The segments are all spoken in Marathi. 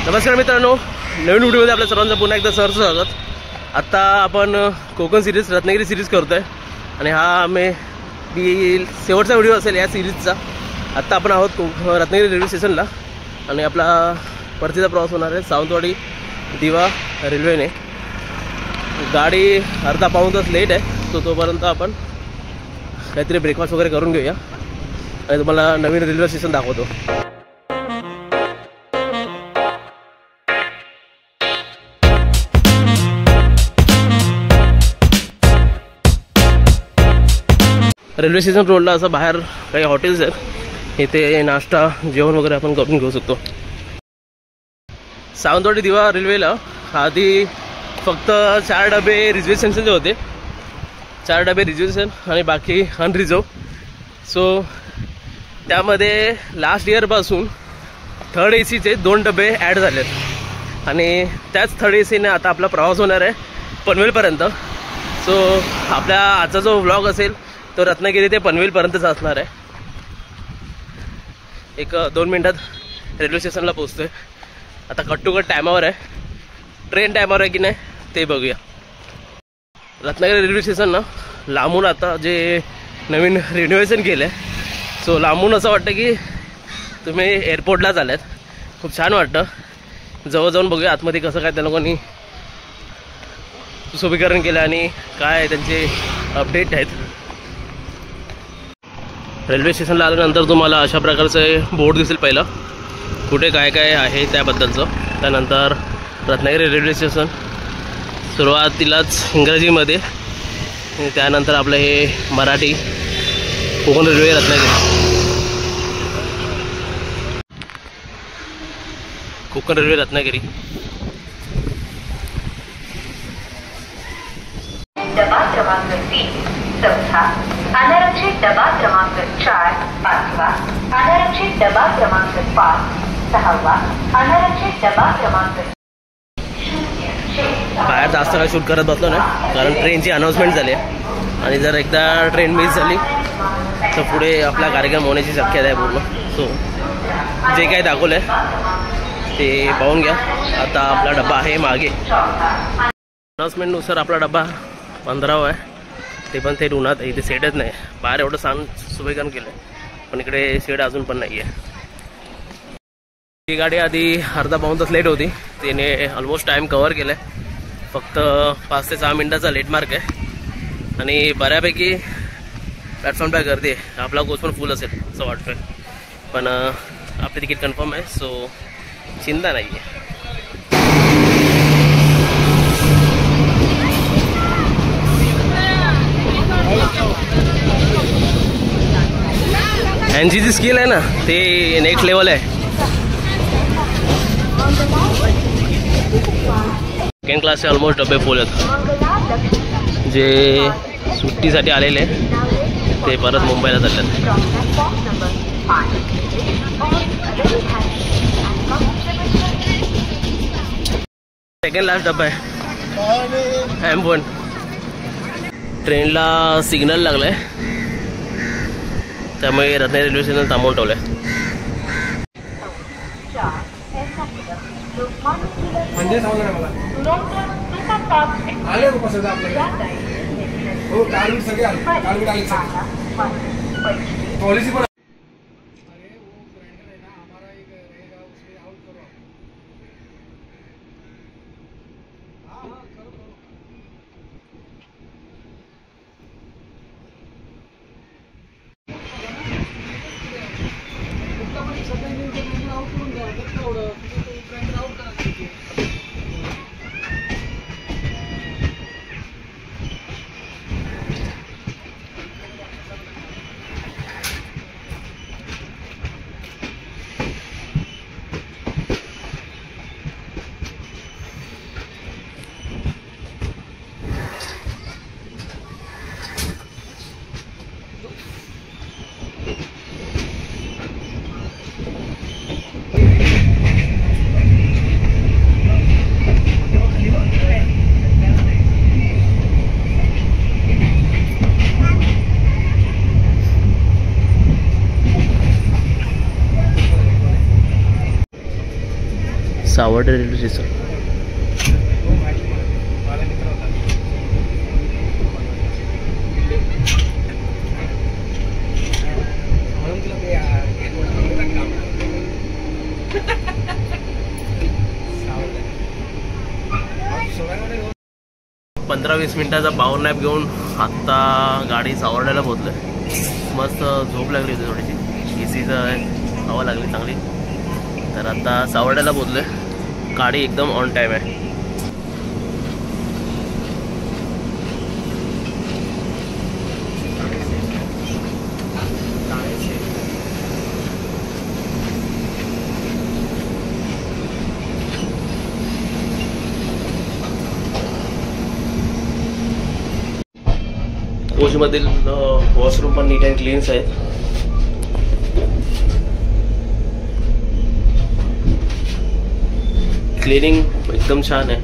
नमस्कार मित्रांनो, नवीन व्हिडिओमध्ये आपल्या सर्वांचं पुन्हा एकदा सहर्ष स्वागत. आत्ता आपण कोकण सिरीज रत्नागिरी सिरीज करतो आहे आणि हा शेवटचा व्हिडिओ असेल या सिरीजचा. आत्ता आपण आहोत रत्नागिरी रेल्वे स्टेशनला आणि आपला परतीचा प्रवास होणार आहे सावंतवाडी दिवा रेल्वेने. गाडी अर्धा पाऊण तास लेट आहे, तोपर्यंत आपण काहीतरी ब्रेकफास्ट वगैरे करून घेऊया आणि तुम्हाला नवीन रेल्वे स्टेशन दाखवतो. रेल्वे स्टेशन रोडला असं बाहेर काही हॉटेल्स आहेत, इथे नाश्ता जेवण वगैरे आपण करून घेऊ शकतो. सावंतवाडी दिवा रेल्वेला आधी फक्त 4 डबे रिझर्वेशनचे होते, 4 डबे रिझर्वेशन आणि बाकी अनरिझर्व. सो त्यामध्ये लास्ट इयरपासून थर्ड ACचे 2 डबे ॲड झालेत आणि त्याच थर्ड ACने आता आपला प्रवास होणार आहे पनवेलपर्यंत. सो आपल्या आजचा जो व्लॉग असेल तो रत्नागिरी ते पनवेलपर्यंतच असणार आहे. 1-2 मिनटात रेल्वे स्टेशनला पोहोचतोय. आता कट टू कट टायमावर आहे, ट्रेन टायमावर आहे की नाही ते बघूया. रत्नागिरी रेल्वे स्टेशन ना लांबून आता जे नवीन रिनोव्हेशन केलं आहे, सो लांबून असं वाटतं की तुम्ही एअरपोर्टलाच आल्यात. खूप छान वाटतं. जवळ जाऊन बघूया आतमध्ये कसं काय त्या लोकांनी सुशोभीकरण केलं आणि काय त्यांचे अपडेट आहेत. रेल्वे स्टेशनला आल्यानंतर तुम्हाला अशा प्रकारचे बोर्ड दिसेल. पहिलं कुठे काय काय आहे त्याबद्दलचं, त्यानंतर रत्नागिरी रेल्वे स्टेशन सुरुवातीलाच इंग्रजीमध्ये, त्यानंतर आपलं हे मराठी कोकण रेल्वे रत्नागिरी. कोकण रेल्वे रत्नागिरी. डबा क्रमांक 3 चौथा, अनारक्षित डबा क्रमांक 4 5वा, अनारक्षित डबा क्रमांक 5 6वा, अनारक्षित डबा क्रमांक. बाहेर जास्त काय शूट करत बसलो नाही, कारण ट्रेनची अनाऊन्समेंट झाली आहे आणि जर एकदा ट्रेन मिस झाली तर पुढे आपला कार्यक्रम होण्याची शक्यता आहे पूर्ण. सो जे काय दाखवलं आहे ते पाहून घ्या. आता आपला डबा आहे मागे. अनाऊन्समेंटनुसार आपला डबा 15वा आहे, ते पण थेट उन्हात. इथे शेडच नाही, बाहेर एवढं छान सुशोभीकरण केलं आहे पण इकडे शेड अजून पण नाही आहे. ही गाडी आधी अर्धा पाऊण तास लेट होती, तिने ऑलमोस्ट टाईम कव्हर केला आहे. फक्त 5 ते 6 मिनटाचा लेट मार्क आहे आणि बऱ्यापैकी प्लॅटफॉर्मला गर्दी आहे. आपला कोच पण फुल असेल असं वाटतोय, पण आपली तिकीट कन्फर्म आहे, सो चिंता नाही आहे. यांची जी स्किल आहे ना ते नेक्स्ट लेवल आहे. सेकंड क्लासचे ऑलमोस्ट डबे फुल आहेत. जे सुट्टीसाठी आलेले ते परत मुंबईला चालतात. सेकंड लास्ट डबा आहे M1. ट्रेनला सिग्नल लागलाय त्यामुळे रत्नागिरी रेल्वे स्टेशन थांबवून ठेवलं आहे. Savarde railway station. पंधरा 20 मिनिटाचा पॉवर नॅप घेऊन आत्ता गाडी सावर्ड्याला पोहोचलोय. मस्त झोप लागली होती थोडीशी, एसीचं हवा लागली चांगली. तर आता सावर्ड्याला पोहोचलोय. गाडी एकदम ऑन टाईम आहे. कोचमधील वॉशरूम पण नीट अँड क्लीन्स आहेत. क्लिनिंग एकदम छान आहे.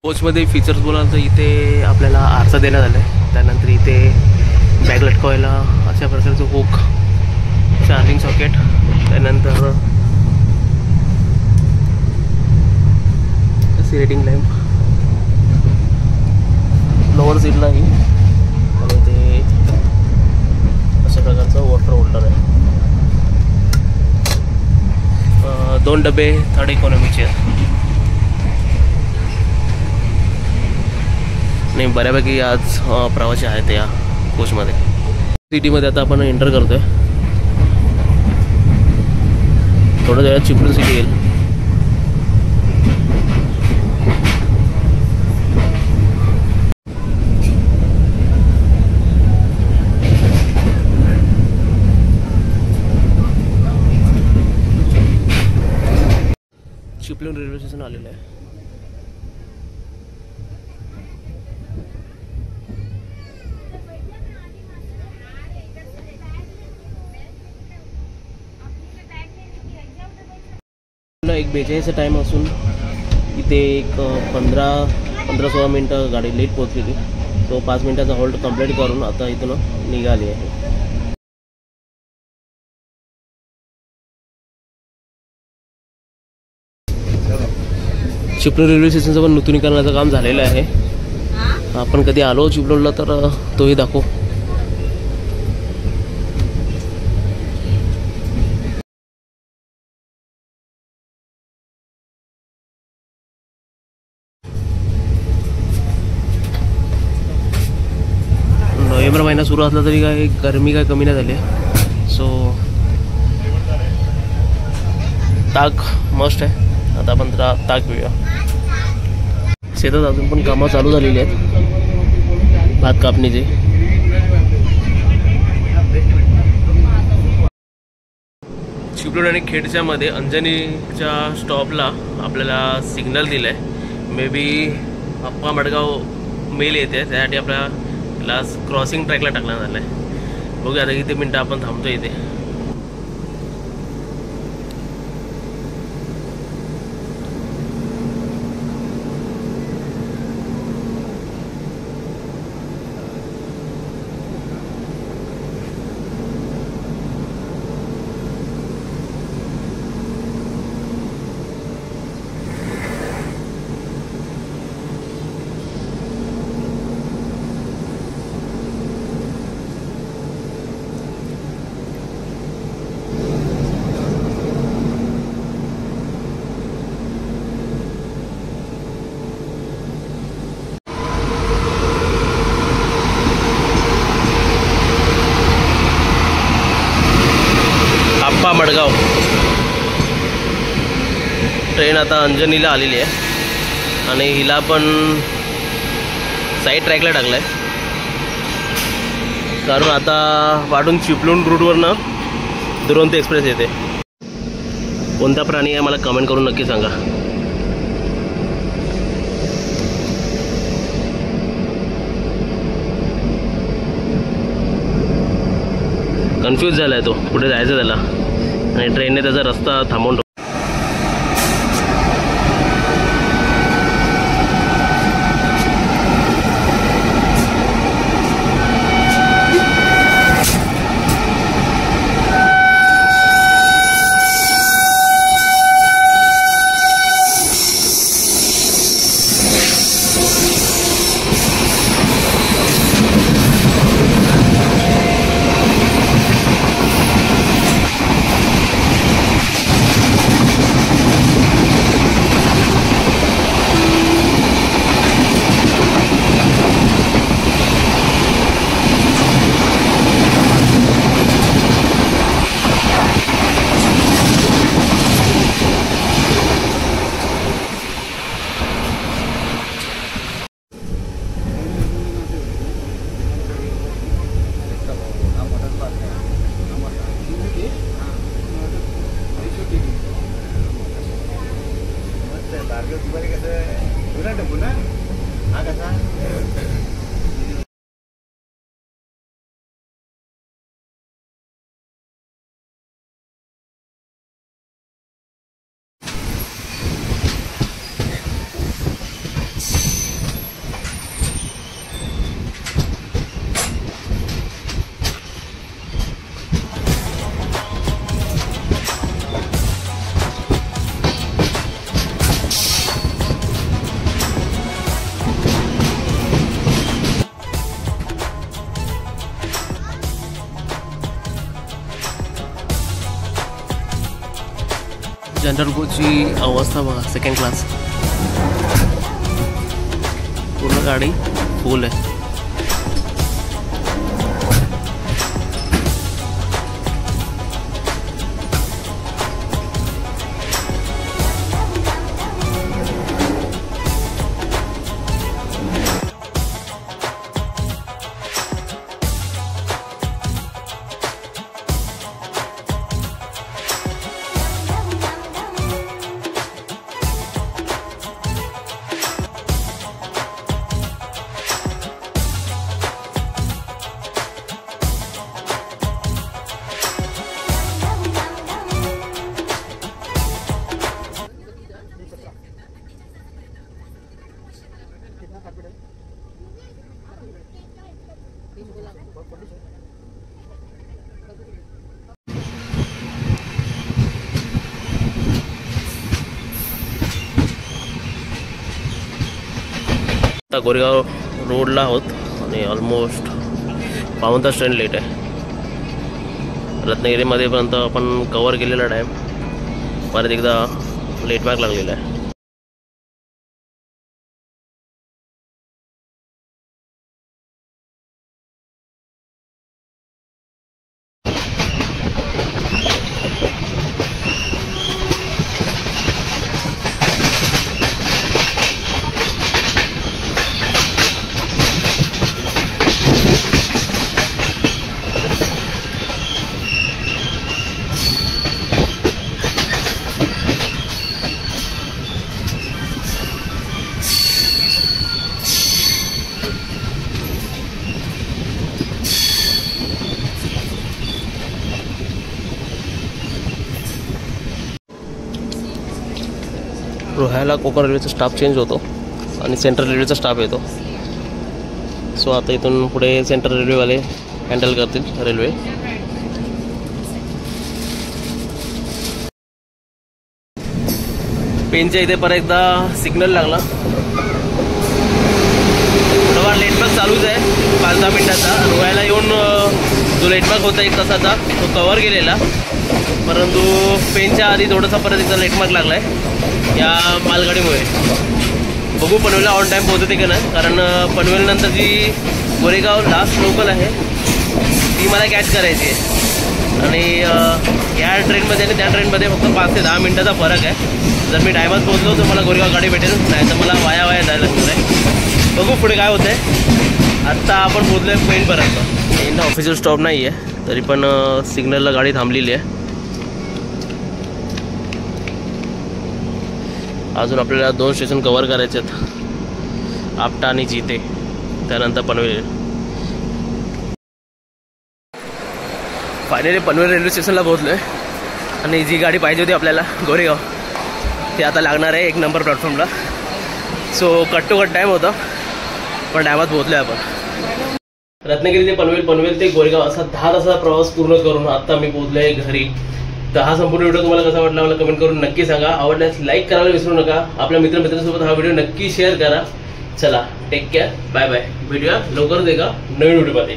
कोचमध्ये फीचर्स बोलाल तर इथे आपल्याला आरसा देण्यात आला आहे. त्यानंतर इथे बॅग लटकवायला अशा प्रकारचं हुक, चार्जिंग सॉकेट, त्यानंतर रेटिंग लॅम्प लोअर सीटलाही, आणि ते अशा प्रकारचं वॉटर होल्डर आहे. 2 डबे थर्ड इकॉनॉमीचे आहेत. नाही, बऱ्यापैकी आज प्रवासी आहेत या कोचमध्ये. सिटीमध्ये आता आपण एंटर करतोय. थोड्या वेळात चिपळूण सिटी येईल. चिपळूण रेल्वे स्टेशन आलेलं आहे. एक 42चा टाईम असून इथे एक 15-16 मिनटं गाडी लेट पोहोचलेली. तो 5 मिनटाचा हॉल्ट कंप्लीट करून आता इथून निघाली आहे. चिपळूण रेल्वे स्टेशनचं पण नूतनीकरणाचं काम झालेलं आहे. आपण कधी आलो चिपळूणला तर तोही दाखवू. नोव्हेंबर महिना सुरू असला तरी काय गरमी काय कमी नाही झाली. सो ताक मस्ट आहे. आता आपण ताक पिऊया. शेतात अजून पण कामं चालू झालेली आहेत भात कापणीचे. चिपळूण आणि खेडच्या मध्ये अंजनीच्या स्टॉपला आपल्याला सिग्नल दिलं आहे. May be Appa Madgaon mail येते, त्यासाठी आपल्याला क्रॉसिंग ट्रॅकला टाकण्यात आलं आहे. बघूया आता किती मिनटं आपण थांबतो इथे. मडगाव ट्रेन आता अंजनीला आलेली आहे आणि हिला पण साईड ट्रॅकला टाकलं आहे, कारण आता वाढून चिपळूण रूटवरनं दुरंतो एक्सप्रेस येते. कोणता प्राणी आहे मला कमेंट करून नक्की सांगा. कन्फ्यूज झाला आहे तो, कुठे जायचं त्याला, आणि ट्रेनने त्याचा रस्ता थांबवून जनरल कोचची अवस्था बघा, सेकंड क्लास, पूर्ण गाडी फुल आहे. आता गोरेगाव रोडला आहोत आणि ऑलमोस्ट पाऊण तास ट्रेन लेट आहे. रत्नागिरीमध्ये पर्यंत आपण कवर केलेला टाईम परत एकदा लेट मार्क लागलेला आहे. रोह्याला कोकण रेल्वेचा स्टाफ चेंज होतो आणि सेंट्रल रेल्वेचा स्टाफ येतो. सो आता इथून पुढे सेंट्रल रेल्वेवाले हँडल करतील रेल्वे. पेनच्या इथे परत एकदा सिग्नल लागला. थोडा लेटमार्क चालूच आहे 5-10 मिनिटाचा. रोह्याला येऊन जो लेटमार्क होता 1 तासाचा तो कवर केलेला, परंतु पेनच्या आधी थोडासा परत एकदा लेटमार्क लागला आहे या मालगाडीमुळे. बघू पनवेलला ऑन टाईम पोहोचते का नाही, कारण पनवेलनंतर जी गोरेगाव लास्ट लोकल आहे ती मला कॅच करायची आहे आणि या ट्रेनमध्ये आणि त्या ट्रेनमध्ये फक्त 5 ते 10 मिनिटाचा फरक आहे. जर मी टायमात पोहोचलो तर मला गोरेगाव गाडी भेटेल, नाही तर मला वाया जायला लागणार आहे. बघू पुढे काय होतं आहे. आत्ता आपण पोहोचलो आहे पेनपर्यंत. पेनला ऑफिशियल स्टॉप नाही आहे, तरी पण सिग्नलला गाडी थांबलेली आहे. अजून आपल्याला 2 स्टेशन कवर करायचे आहेत, आपटा आणि जिते, त्यानंतर पनवेल. फायनली पनवेल रेल्वे स्टेशनला पोहोचलो आहे आणि जी गाडी पाहिजे होती आपल्याला गोरेगाव ती आता लागणार आहे 1 नंबर प्लॅटफॉर्मला. So cut to cut time होता, पण टायमात पोहोचलो आहे आपण. रत्नागिरी ते पनवेल, पनवेल ते गोरेगाव असा 10 तासाचा प्रवास पूर्ण करून आता मी पोहोचलो आहे घरी. तर हा संपूर्ण व्हिडिओ तुम्हाला कसा वाटला मला कमेंट करून नक्की सांगा. आवडल्यास लाईक करायला विसरू नका. आपल्या मित्रांसोबत हा व्हिडिओ नक्की शेअर करा. चला, टेक केअर, बाय बाय. भेटूया लवकरच एका नवीन व्हिडिओमध्ये.